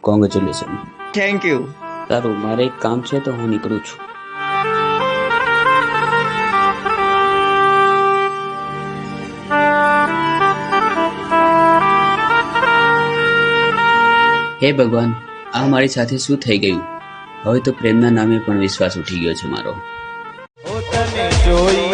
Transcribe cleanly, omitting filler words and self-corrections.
Congratulation. Thank you. સારું, મારે એક કામ છે તો હું નીકળું છું. હે ભગવાન, આ મારી સાથે શું થઈ ગયું? હવે તો પ્રેમના નામે પણ વિશ્વાસ ઉઠી ગયો છે મારો. તને જોઈ